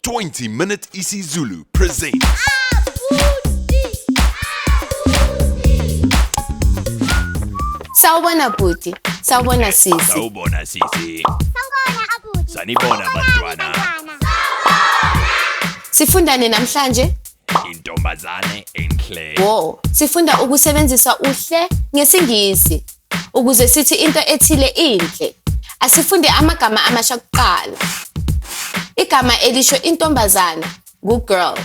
20-minute isiZulu presents Sawubona Abuti, sawubona sisi. Sawubona sisi. Sawubona Abuti. Sanibona bantwana. Sifundane namhlanje? Intombazane enhle. Wo, sifunda ukusebenzisa uhle ngesingisi ukuze sithi into ethile inhle. Asifunde amagama amasha kuqala. Igama elisho intombazana girl.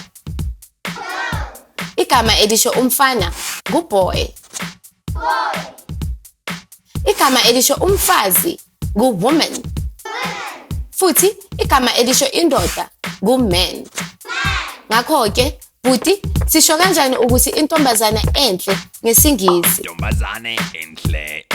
Igama elisho umfana boy. Igama elisho umfazi woman. Futhi igama elisho indoda man. Ngakho ke buti sisho kanjani ukuthi intombazana enhle ngesingisi? Intombazane enhle.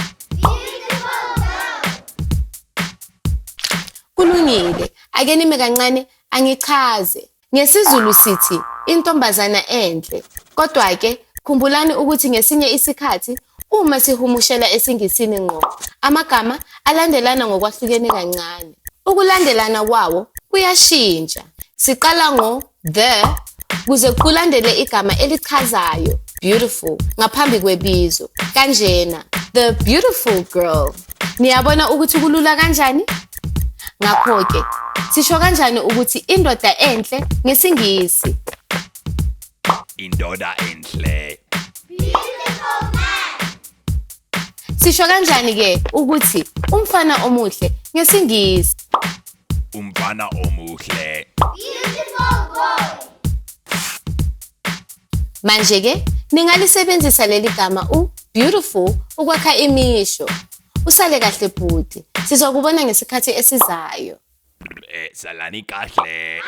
Kulungile, ake nime kancane angichaze. NgesiZulu sithi intombazana enhle. Kodwa ke khumbulani ukuthi ngesinye isikhathi uma sihumushela esingisini ngqo, amagama alandelana ngokwahlukene kancane. Ukulandelana kwawo kuyashintsha. Siqala ngo the kuze kulandele igama elichazayo beautiful ngaphambi kwebizo. Kanjena the beautiful girl. Niyabona ukuthi kulula kanjani? Ngakho ke sisho kanjani ukuthi indoda enhle ngesingisi? Indoda enhle. Sisho kanjani ke ukuthi umfana omuhle ngesingisi? Umfana omuhle. Manje ke ningalisebenzisa leli gama beautiful ukwakha imisho. Usale kahle bhuti. Sizokubona ngesikhathi esizayo. Salani kahle.